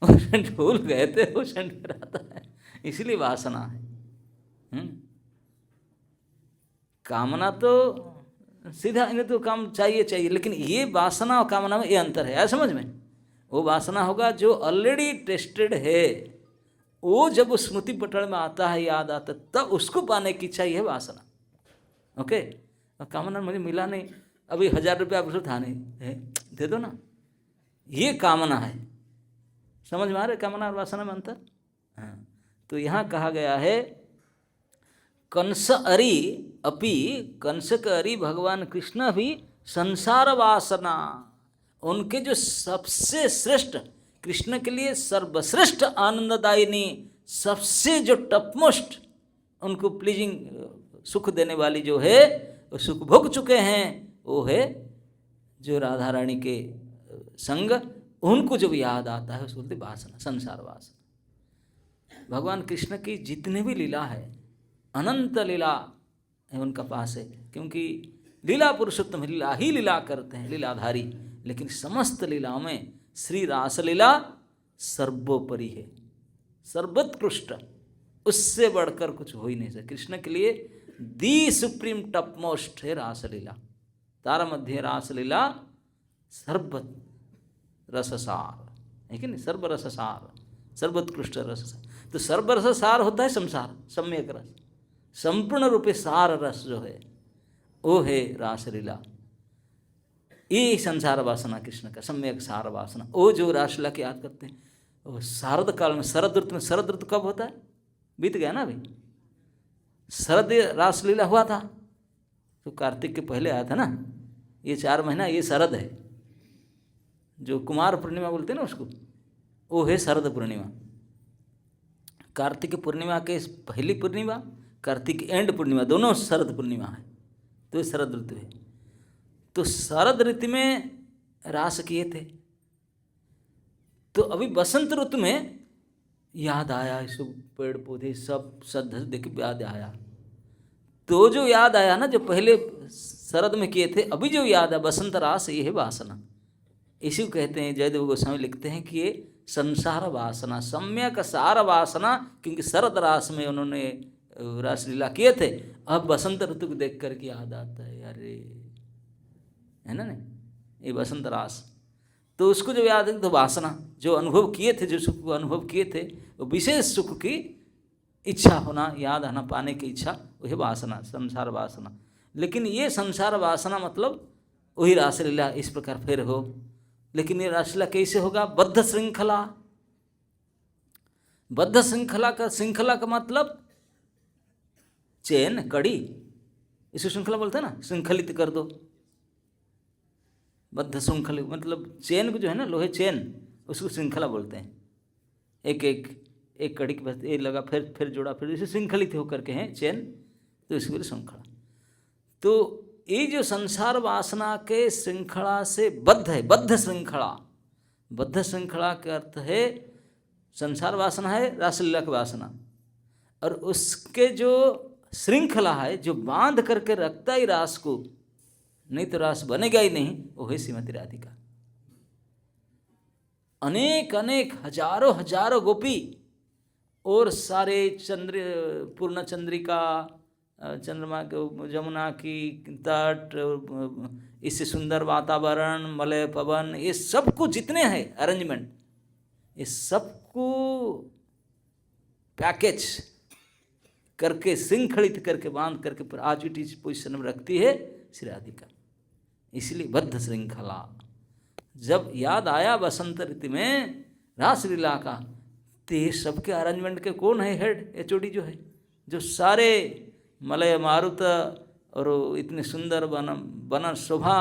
वो सेंट भूल गए थे, वो सेंट फिर आता है, इसलिए वासना है। कामना तो सीधा, इन्हें तो काम चाहिए चाहिए, लेकिन ये वासना और कामना में ये अंतर है, समझ में? वो वासना होगा जो ऑलरेडी टेस्टेड है, वो जब उस स्मृति पटल में आता है, याद आता है, तब उसको पाने की इच्छा है वासना। ओके, और कामना मुझे मिला नहीं, अभी 1000 रुपये आप था नहीं है, दे दो ना, ये कामना है। समझ में आ रहे कामना और वासना में अंतर? हाँ, तो यहाँ कहा गया है कंस अरि अपि, कंस का अरि भगवान कृष्ण भी संसार वासना, उनके जो सबसे श्रेष्ठ, कृष्ण के लिए सर्वश्रेष्ठ आनंददायिनी, सबसे जो टॉपमोस्ट उनको प्लीजिंग सुख देने वाली जो है, वो सुख भोग चुके हैं, वो है जो राधा रानी के संग, उनको जब याद आता है उसको बोलते वासना, संसार वासना। भगवान कृष्ण की जितने भी लीला है, अनंत लीला है उनका पास है, क्योंकि लीला पुरुषोत्तम लीला ही लीला करते हैं, लीलाधारी। लेकिन समस्त लीलाओं में श्री रास लीला सर्वोपरि है, सर्वोत्कृष्ट, उससे बढ़कर कुछ हो ही नहीं सकता। कृष्ण के लिए दी सुप्रीम टॉप मोस्ट है रासलीला। तारा मध्य रासलीला सर्व रससार है कि नहीं, सर्व रससार, सर्वोत्कृष्ट रससार। तो सर्व रससार होता है संसार, सम्यक रस, संपूर्ण रूपे सार रस जो है वो है रासलीला। ये संसार वासना कृष्ण का सम्यक सार वासना। वो जो रासलीला की याद करते हैं, वो शारद काल में, शरद ऋतु में, शरद ऋतु कब होता है, बीत गया ना अभी, शरद रासलीला हुआ था तो कार्तिक के पहले आया था ना, ये 4 महीना ये शरद है, जो कुमार पूर्णिमा बोलते हैं ना उसको, वो है शरद पूर्णिमा। कार्तिक पूर्णिमा के पहली पूर्णिमा, कार्तिक एंड पूर्णिमा, दोनों शरद पूर्णिमा है, तो ये शरद ऋतु है। तो शरद ऋतु में रास किए थे, तो अभी बसंत ऋतु में याद आया, सब पेड़ पौधे सब सद देख याद आया। तो जो याद आया ना, जो पहले शरद में किए थे, अभी जो याद है बसंत रास, ये है वासना। इसी को कहते हैं, जयदेव गोस्वामी लिखते हैं कि ये संसार वासना, सम्यक सार वासना, क्योंकि शरद रास में उन्होंने रासलीला किए थे। अब बसंत ऋतु को देख करके याद आता है, अरे है ना, नहीं ये बसंत रास, तो उसको जब याद है तो वासना जो अनुभव किए थे, जो सुख को अनुभव किए थे, वो विशेष सुख की इच्छा होना, याद आना, पाने की इच्छा, वही वासना, संसार वासना। लेकिन ये संसार वासना मतलब वही रासलीला इस प्रकार फिर हो। लेकिन ये रासलीला कैसे होगा, बद्ध श्रृंखला। बद्ध श्रृंखला का मतलब चेन, कड़ी, इसे श्रृंखला बोलते हैं ना, श्रृंखलित कर दो। बद्ध श्रृंखला मतलब चेन को जो है ना, लोहे चेन, उसको श्रृंखला बोलते हैं। एक कड़ी के पास ये लगा, फिर जोड़ा, फिर इसे श्रृंखलित होकर के हैं चेन, तो इसको श्रृंखला। तो ये जो संसार वासना के श्रृंखला से बद्ध है, बद्ध श्रृंखला। बद्ध श्रृंखला का अर्थ है संसार वासना है रासलीला की वासना, और उसके जो श्रृंखला है, जो बांध करके रखता ही रास को, नहीं तो रास बनेगा ही नहीं, वो है श्रीमती राधिका। अनेक अनेक हजारों हजारों गोपी और सारे पूर्ण चंद्रिका, चंद्रमा के, जमुना की तट, इससे सुंदर वातावरण, मलय पवन, ये सबको जितने हैं अरेंजमेंट, ये सबको पैकेज करके श्रृंखलित करके बांध करके आज भी पोजिशन में रखती है श्री राधिका। इसलिए बद्ध श्रृंखला। जब याद आया बसंत ऋतु में रासलीला का, तो ये सबके अरेंजमेंट के कौन है हेड, एचओडी जो है, जो सारे मलय मारुत और इतने सुंदर वन शोभा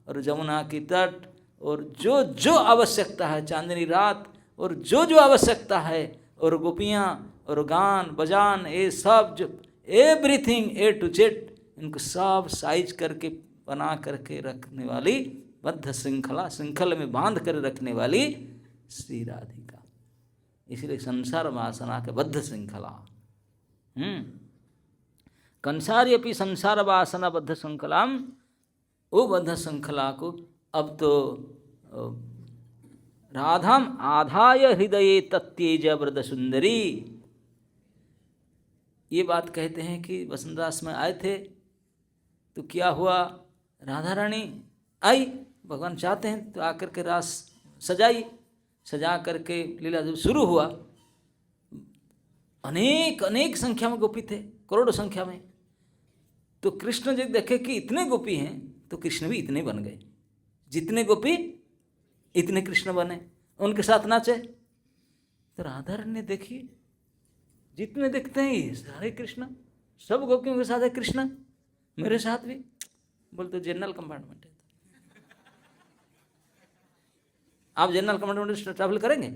और जमुना की तट और जो जो आवश्यकता है, चांदनी रात और जो जो आवश्यकता है, और गोपियाँ और गान बजान, ये सब जो एवरीथिंग ए टू जेड, इनको सब साइज करके बना करके रखने वाली बद्ध श्रृंखला, श्रृंखला में बांध कर रखने वाली श्री राधिका। इसलिए संसार वासना के बद्ध श्रृंखला। कंसारी अपनी संसार वासना बद्ध श्रृंखला, वो बद्ध श्रृंखला को अब तो राधाम आधाय हृदये तत्तेज व्रत सुंदरी, ये बात कहते हैं कि बसंत रास में आए थे तो क्या हुआ, राधा रानी आई, भगवान चाहते हैं तो आकर के रास सजाई, सजा करके लीला जब शुरू हुआ, अनेक अनेक संख्या में गोपी थे, करोड़ों संख्या में। तो कृष्ण जब देखे कि इतने गोपी हैं, तो कृष्ण भी इतने बन गए, जितने गोपी इतने कृष्ण बने, उनके साथ नाचे। तो राधा रानी ने देखी, जितने दिखते हैं ये सारे कृष्ण, सब गोपियों के साथ है कृष्ण, मेरे साथ भी, बोलते जनरल कंपार्टमेंट है। आप जनरल कंपार्टमेंट ट्रैवल करेंगे?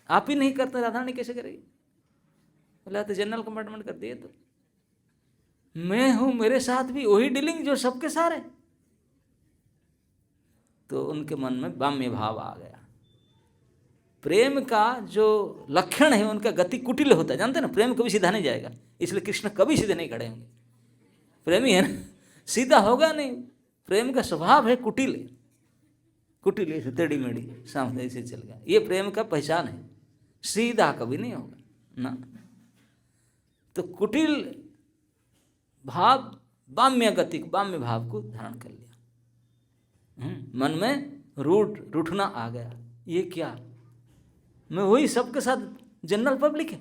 आप ही नहीं करते, राधा रानी कैसे करेगी? बोला तो जनरल कंपार्टमेंट कर दिए, तो मैं हूं, मेरे साथ भी वही डीलिंग जो सबके सारे। तो उनके मन में बाम्य भाव आ गया। प्रेम का जो लक्षण है उनका गति कुटिल होता है, जानते हैं ना, प्रेम कभी सीधा नहीं जाएगा, इसलिए कृष्ण कभी सीधे नहीं खड़े होंगे। प्रेमी है ना, सीधा होगा नहीं, प्रेम का स्वभाव है कुटिल, कुटिल ऐसे टेढ़ी मेढ़ी सामने से चल गया, ये प्रेम का पहचान है, सीधा कभी नहीं होगा ना। तो कुटिल भाव बाम्य गति, बाम्य भाव को धारण कर लिया। मन में रूठना आ गया, ये क्या, मैं वही सबके साथ जनरल पब्लिक है।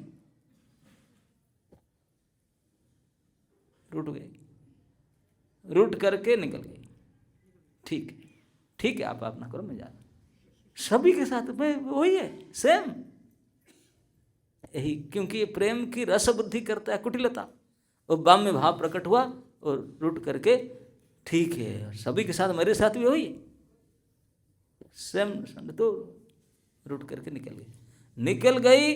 रूठ गए, रूठ करके निकल गए। ठीक है, ठीक है, आप अपना करो, मैं जा रहा हूं, सभी के साथ मैं वही है, सेम। यही क्योंकि ये प्रेम की रस बुद्धि करता है कुटिलता, और बाम्य भाव प्रकट हुआ और रूठ करके ठीक है, सभी के साथ मेरे साथ भी वही है, सेम। तो रूठ करके निकल गई, निकल गई।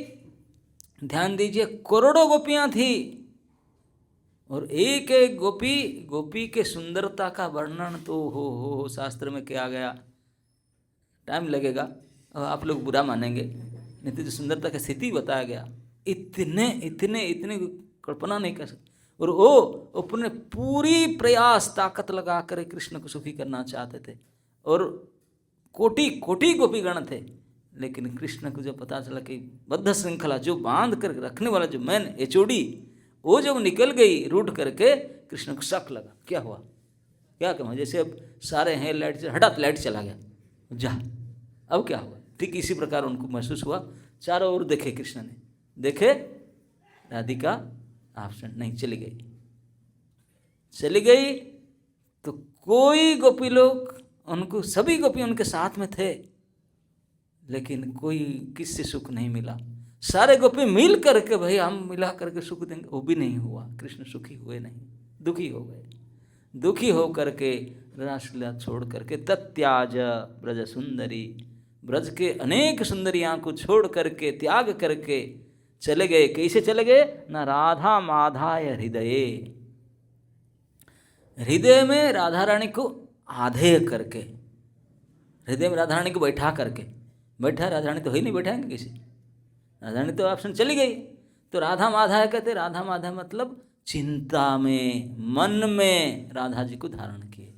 ध्यान दीजिए, करोड़ों गोपियां थी, और एक एक गोपी, गोपी के सुंदरता का वर्णन तो हो शास्त्र में किया गया, टाइम लगेगा और आप लोग बुरा मानेंगे, नहीं तो जो सुंदरता की स्थिति बताया गया, इतने इतने इतने कल्पना नहीं कर सकते। और वो अपने पूरी प्रयास ताकत लगा कर कृष्ण को सुखी करना चाहते थे, और कोटि कोटि गोपीगण थे, लेकिन कृष्ण को जब पता चला कि बद्ध श्रृंखला जो बांध कर रखने वाला जो मैन एचओडी, वो जब निकल गई रूठ करके, कृष्ण को शक लगा, क्या हुआ, क्या कहूँ, जैसे अब सारे हैं लाइट से, हठात लाइट चला गया, जा अब क्या हुआ, ठीक इसी प्रकार उनको महसूस हुआ। चारों ओर देखे कृष्ण ने, देखे राधिका एब्सेंट नहीं, चली गई, चली गई। तो कोई गोपी लोग उनको, सभी गोपी उनके साथ में थे, लेकिन कोई किससे सुख नहीं मिला। सारे गोपी मिल करके भाई हम मिला करके सुख देंगे, वो भी नहीं हुआ, कृष्ण सुखी हुए नहीं, दुखी हो गए। दुखी हो करके रासलीला छोड़ करके तत्याज ब्रज सुंदरी, ब्रज के अनेक सुंदरियां को छोड़ करके त्याग करके चले गए। कैसे चले गए ना, राधा माधाय हृदये, हृदय में राधा रानी को आधेय करके, हृदय में राधा रानी को बैठा करके, बैठा राधा रानी तो ही नहीं बैठाएंगे किसी, राधा रानी तो ऑप्शन चली गई। तो राधा माधा कहते, राधा माधा मतलब चिंता में, मन में राधा जी को धारण किए,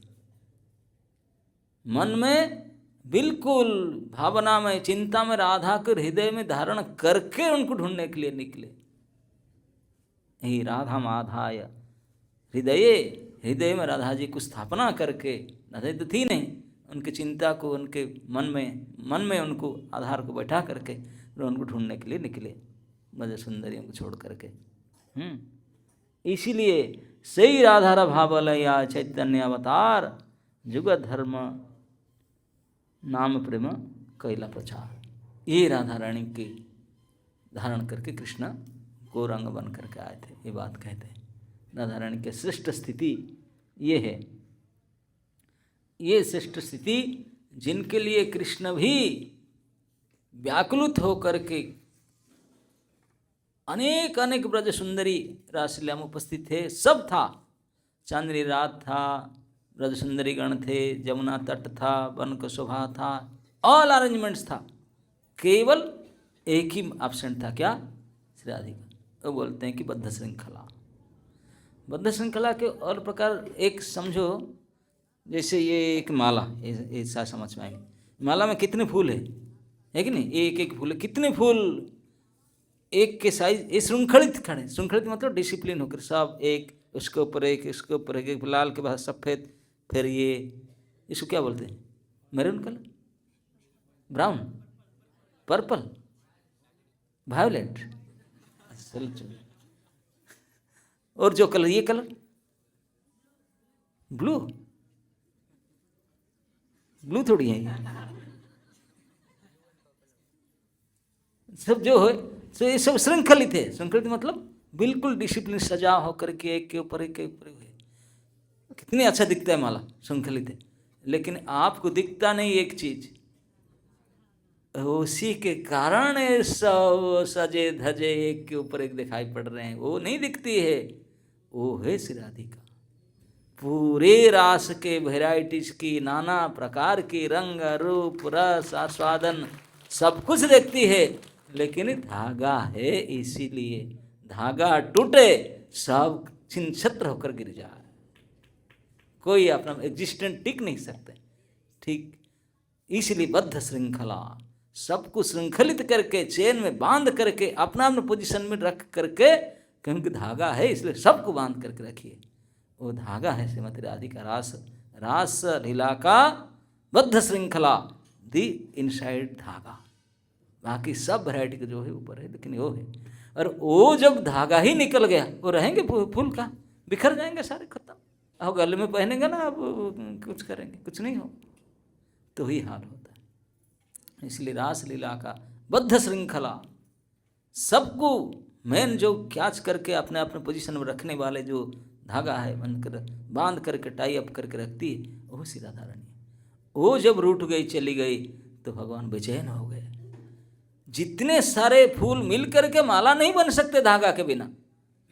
मन में बिल्कुल भावना में, चिंता में राधा को हृदय में धारण करके उनको ढूंढने के लिए निकले। यही राधा माधाय हृदय, हृदय में राधा जी को स्थापना करके, राधा जी तो थी नहीं, उनकी चिंता को उनके मन में उनको आधार को बैठा करके उनको ढूंढने के लिए निकले, ब्रज सुंदरियों को छोड़ करके। इसीलिए सही राधारा भावलया चैतन्य अवतार, जुग धर्म नाम प्रेम कैला प्रचार, ये राधा रानी के धारण करके कृष्ण गौरांग बन करके आए थे, ये बात कहते हैं। राधा रानी की श्रेष्ठ स्थिति ये है, ये श्रेष्ठ स्थिति जिनके लिए कृष्ण भी व्याकुलित होकर के, अनेक अनेक ब्रज सुंदरी रासलीला में उपस्थित थे, सब था, चांदनी रात था, ब्रज सुंदरी गण थे, जमुना तट था, वन का शोभा था, ऑल अरेंजमेंट्स था, केवल एक ही एब्सेंट था, क्या, श्री राधिका। वो बोलते हैं कि बद्ध श्रृंखला, बद्ध श्रृंखला के और प्रकार एक समझो, जैसे ये एक माला, ऐसा समझ में आएगी, माला में कितने फूल है कि नहीं, एक एक फूल है, कितने फूल एक के साइज, ये श्रृंखलित खड़े, श्रृंखलित मतलब डिसिप्लिन होकर सब एक, उसके ऊपर एक, इसके ऊपर एक, लाल के बाद सफ़ेद, फिर ये इसको क्या बोलते हैं, maroon colour, brown, purple, violet, और जो कलर, ये कलर ब्लू, ब्लू थोड़ी है ये, सब जो है, तो ये सब श्रृंखलित है। श्रृंखलित मतलब बिल्कुल डिसिप्लिन, सजा होकर के एक के ऊपर एक के ऊपर है। कितनी अच्छा दिखता है माला, श्रृंखलित है, लेकिन आपको दिखता नहीं एक चीज, उसी के कारण ये सब सजे धजे एक के ऊपर एक दिखाई पड़ रहे हैं। वो नहीं दिखती है, वो है श्री राधिका। पूरे रास के वेराइटीज की, नाना प्रकार की रंग रूप रस आस्वादन सब कुछ देखती है, लेकिन धागा है, इसीलिए धागा टूटे सब छिन्न छत्र होकर गिर जाए, कोई अपना एग्जिस्टेंट टिक नहीं सकते। ठीक इसलिए बद्ध श्रृंखला, सबको श्रृंखलित करके चेन में बांध करके अपना अपने पोजीशन में रख करके, क्योंकि धागा है इसलिए सबको बांध करके रखिए। वो धागा है श्रीमती राधिका, रास रास लीला का बद्ध श्रृंखला, दी इनसाइड धागा। बाकी सब वैरायटी का जो है ऊपर है, लेकिन वो है। और वो जब धागा ही निकल गया, वो रहेंगे फूल का, बिखर जाएंगे सारे, खत्म। अब गले में पहनेंगे ना, अब कुछ करेंगे, कुछ नहीं हो, तो ही हाल होता है। इसलिए रास लीला का बद्ध श्रृंखला, सबको मेन जो कैच करके अपने अपने पोजीशन में रखने वाले जो धागा है, बनकर बांध करके टाई अप करके रखती है, वो श्री राधा रानी। वो जब रूठ गई, चली गई, तो भगवान बेचैन हो गए। जितने सारे फूल मिल करके माला नहीं बन सकते धागा के बिना,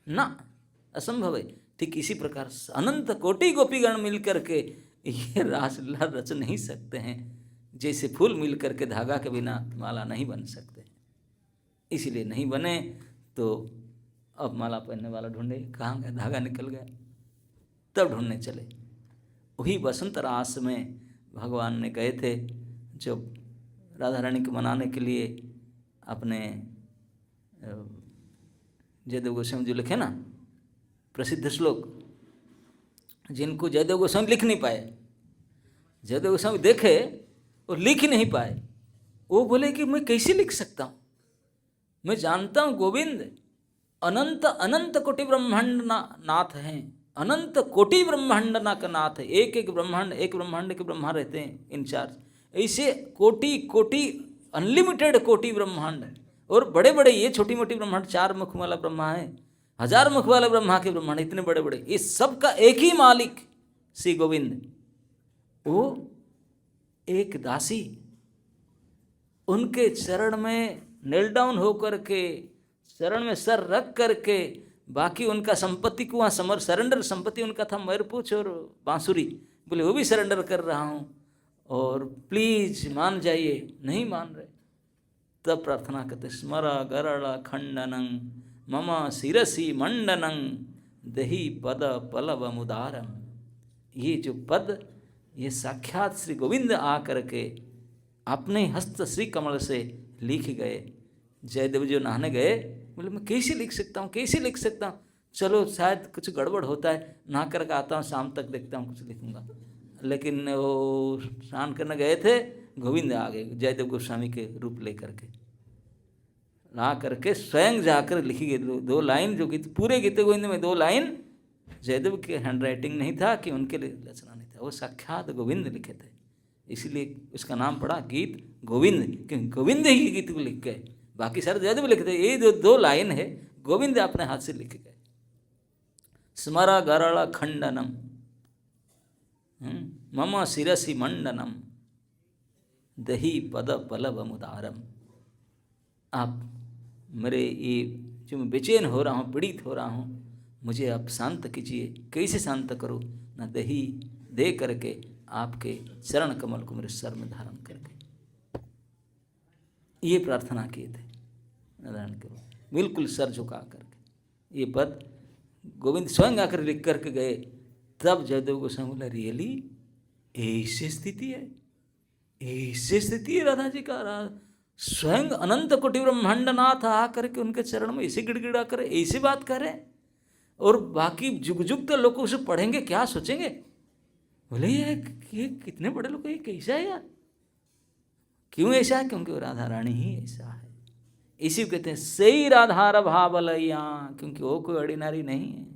ना, असंभव है। ठीक इसी प्रकार अनंत कोटि गोपीगण मिल करके ये रासलीला रच नहीं सकते हैं, जैसे फूल मिल करके धागा के बिना माला नहीं बन सकते। इसीलिए नहीं बने, तो अब माला पहनने वाला ढूंढे, कहाँ गया, धागा निकल गया, तब ढूंढने चले। वही बसंत रास में भगवान ने गए थे, जब राधा रानी को मनाने के लिए अपने जयदेव गोस्वामी जो लिखे ना प्रसिद्ध श्लोक, जिनको जयदेव गोस्वामी लिख नहीं पाए, जयदेव गोस्वामी देखे और लिख ही नहीं पाए, वो बोले कि मैं कैसे लिख सकता हूँ, मैं जानता हूँ गोविंद अनंत अनंत कोटि ब्रह्मांड नाथ हैं, अनंत कोटि ब्रह्मांड ना का नाथ है। एक एक ब्रह्मांड के ब्रह्मा रहते हैं इंचार्ज, ऐसे कोटि कोटि अनलिमिटेड कोटि ब्रह्मांड, और बड़े बड़े ये छोटी मोटी ब्रह्मांड, 4 मुख वाला ब्रह्मा है, 1000 मुख वाले ब्रह्मा के ब्रह्मांड, इतने बड़े बड़े, इस सब का एक ही मालिक श्री गोविंद। वो एक दासी उनके चरण में नेल डाउन होकर के, चरण में सर रख करके, बाकी उनका संपत्ति को वहाँ सरेंडर, संपत्ति उनका था मयूरपूछ और बांसुरी, बोले वो भी सरेंडर कर रहा हूँ, और प्लीज मान जाइए, नहीं मान रहे। तब प्रार्थना करते, स्मर गरल खंडनं मम शिरसी मंडनं दही पद पलव मुदारम। ये जो पद, ये साक्षात श्री गोविंद आकर के अपने हस्त श्री कमल से लिख गए। जयदेव जो नहाने गए, बोले मैं कैसे लिख सकता हूँ, कैसे लिख सकता हूँ, चलो शायद कुछ गड़बड़ होता है, नहा करके आता हूँ, शाम तक देखता हूँ कुछ लिखूंगा। लेकिन वो स्नान करने गए थे, गोविंद आ गए जयदेव गोस्वामी के रूप लेकर के, ला करके स्वयं जाकर लिखी गई 2 लाइन, जो गीत पूरे गीत गोविंद में 2 लाइन जयदेव के हैंडराइटिंग नहीं था कि उनके लिए रचना नहीं था, वो साक्षात गोविंद लिखे थे। इसलिए उसका नाम पड़ा गीत गोविंद, क्योंकि गोविंद ही गीत को लिख गए, बाकी सारे जयदेव लिखते। ये जो 2 लाइन है गोविंद अपने हाथ से लिख गए। स्मर गरल खंडनम मम शिरसी मंडनम दही पद पलव मुदारम। आप मेरे ये जो मैं बेचैन हो रहा हूँ, पीड़ित हो रहा हूँ, मुझे आप शांत कीजिए। कैसे शांत करूँ, ना दही दे करके आपके चरण कमल को मेरे सर में धारण करके, ये प्रार्थना किए थे नारायण के, बिल्कुल सर झुका करके। ये पद गोविंद स्वयं आकर लिख करके गए। तब जयदेव गोस्वामी बोला, रियली ऐसी स्थिति है, ऐसी स्थिति है राधा जी का, स्वयं अनंत कोटि ब्रह्मांड नाथ आ करके उनके चरण में ऐसे गिड़गिड़ा करे, ऐसी बात करे, और बाकी जुग जुग तो लोग उसे पढ़ेंगे, क्या सोचेंगे। बोले ये कितने बड़े लोग, ये कैसा है यार, क्यों ऐसा है, क्योंकि वो राधा रानी ही ऐसा है। इसी को कहते हैं सही राधार भावलैया, क्योंकि वो कोई ऑर्डिनरी नहीं है,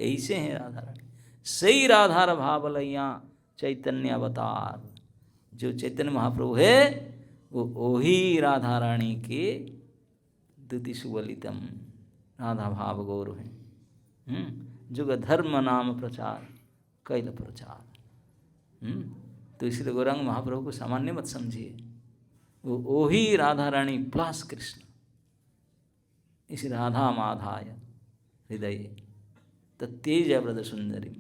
ऐसे हैं राधा रानी, सही राधार भावलैया चैतन्य अवतार। जो चैतन्य महाप्रभु है वो ही राधा रानी के द्वितीय सुवलितम राधा भाव गौर है। जुग धर्म नाम प्रचार कैल प्रचार। तो इसलिए गौरांग महाप्रभु को सामान्य मत समझिए, वो ही राधा रानी प्लस कृष्ण, इस राधा माधाय हृदय तत्तेज व्रज सुंदरी,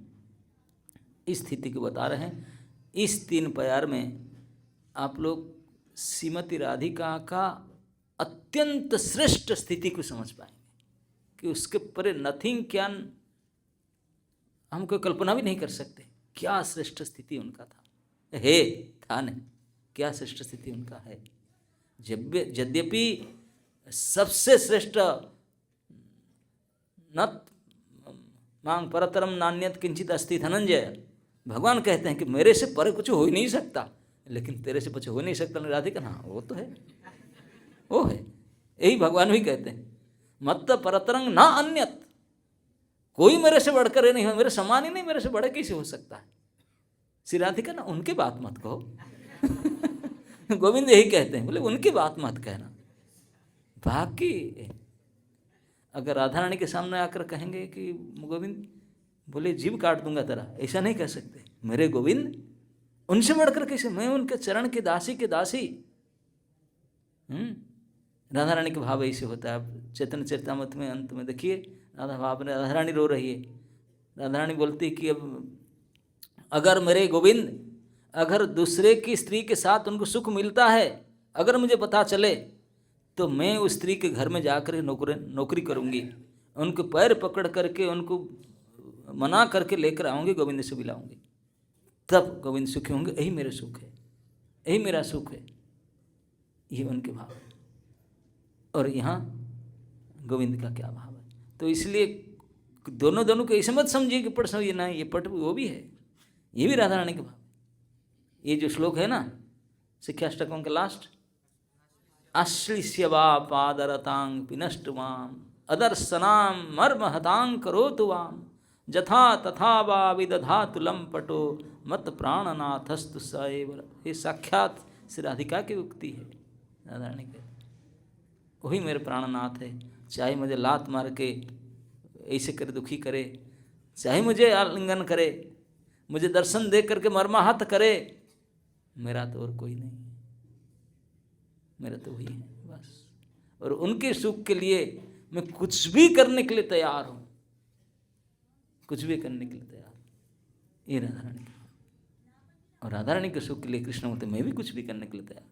इस स्थिति को बता रहे हैं। इस 3 प्यार में आप लोग श्रीमती राधिका का अत्यंत श्रेष्ठ स्थिति को समझ पाएंगे कि उसके परे नथिंग कैन, हम कोई कल्पना भी नहीं कर सकते क्या श्रेष्ठ स्थिति उनका था, था नहीं, क्या श्रेष्ठ स्थिति उनका है। यद्यपि सबसे श्रेष्ठ न मांग परतरम नान्यत किंचित अस्ति धनंजय, भगवान कहते हैं कि मेरे से पर कुछ हो ही नहीं सकता, लेकिन तेरे से कुछ हो नहीं सकता राधिका, हाँ वो तो है, वो है, यही भगवान भी कहते हैं, मत परतरंग ना अन्यत, कोई मेरे से बढ़कर नहीं हो, मेरे समान ही नहीं, मेरे से बढ़ कैसे हो सकता है। श्री राधिका ना उनकी बात मत कहो गोविंद यही कहते हैं, बोले उनकी बात मत कहना। बाकी अगर राधा रानी के सामने आकर कहेंगे कि गोविंद, बोले जीभ काट दूंगा तेरा, ऐसा नहीं कह सकते। मेरे गोविंद उनसे बढ़कर कैसे, मैं उनके चरण के दासी के दासी। राधा रानी के भाव ऐसे होता है। आप चैतन्य चरितामृत में अंत में देखिए, राधा भाव में राधा रानी रो रही है। राधा रानी बोलती कि अब अगर मेरे गोविंद, अगर दूसरे की स्त्री के साथ उनको सुख मिलता है, अगर मुझे पता चले तो मैं उस स्त्री के घर में जाकर नौकरी करूंगी, उनके पैर पकड़ करके उनको मना करके लेकर आऊंगी, गोविंद से मिलाऊंगी, तब गोविंद सुखी होंगे। यही मेरे सुख है, यही मेरा सुख है, ये उनके भाव है। और यहाँ गोविंद का क्या भाव है। तो इसलिए दोनों को ऐसे मत समझिए कि पट समझिए ना, ये पट वो भी है, ये भी राधा रानी के भाव। ये जो श्लोक है ना शिक्षाष्टकम का लास्ट, आश्लिष्य वा पादरतांग पिनष्ट वाम अदर्शनाम मर्महतांग करोतु वाम जथा तथा वा विदधातु लंपटो मत प्राणनाथस्तु सएव। ये साक्षात श्री राधिका की उक्ति है। राधा रानी के वही मेरे प्राणनाथ है, चाहे मुझे लात मार के ऐसे करे दुखी करे, चाहे मुझे आलिंगन करे, मुझे दर्शन दे करके मर्माहत करे, मेरा तो और कोई नहीं, मेरा तो वही है बस। और उनके सुख के लिए मैं कुछ भी करने के लिए तैयार हूं, कुछ भी करने के लिए तैयार। ये राधा रानी का, और राधा रानी के सुख के लिए कृष्ण बोलते मैं भी कुछ भी करने के लिए तैयार,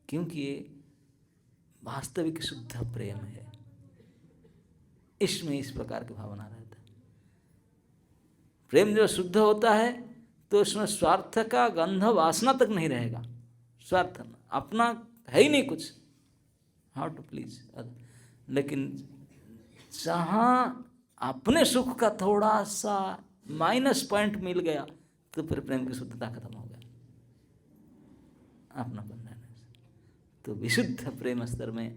क्योंकि ये वास्तविक शुद्ध प्रेम है। इसमें इस प्रकार की भावना रहता है। प्रेम जो शुद्ध होता है तो उसमें स्वार्थ का गंध वासना तक नहीं रहेगा। स्वार्थ अपना है ही नहीं कुछ, हाउ टू प्लीज। लेकिन जहाँ अपने सुख का थोड़ा सा माइनस पॉइंट मिल गया तो फिर प्रेम की शुद्धता खत्म हो गया, अपना बंधन। तो विशुद्ध प्रेम स्तर में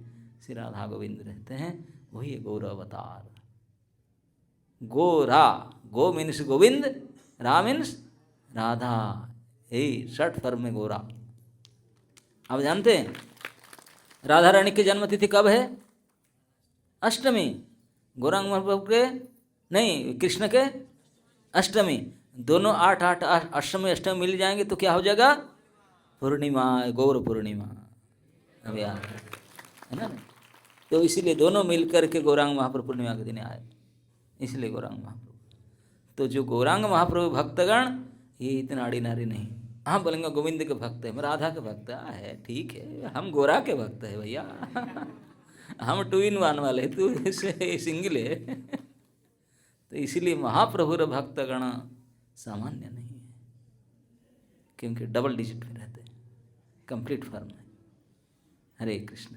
श्री राधा गोविंद रहते हैं, वही है गौर अवतार। गोरा, गो मीन्स गोविंद, रा मीन्स राधा, यही शर्ट फर्म में गोरा। आप जानते हैं राधा रानी की जन्मतिथि कब है? अष्टमी। गौरांग महाप्रभु के नहीं, कृष्ण के अष्टमी। दोनों 8-8 अष्टमी अष्टमी मिल जाएंगे तो क्या हो जाएगा? पूर्णिमा, गौर पूर्णिमा। अब यार है ना, तो इसीलिए दोनों मिलकर के गौरांग महाप्रभु पूर्णिमा के दिन आए, इसलिए गौरांग महाप्रभु। तो जो गौरांग महाप्रभु भक्तगण ये इतना आड़ी नारी नहीं। हाँ बोलेंगे गोविंद के भक्त है, मैं राधा के भक्त है, ठीक है, हम गोरा के भक्त है भैया हम 2 in 1 वाले, तू सिंगल है तो इसीलिए महाप्रभु रे भक्तगण सामान्य नहीं है, क्योंकि डबल डिजिट में रहते हैं, कंप्लीट फॉर्म में। हरे कृष्ण।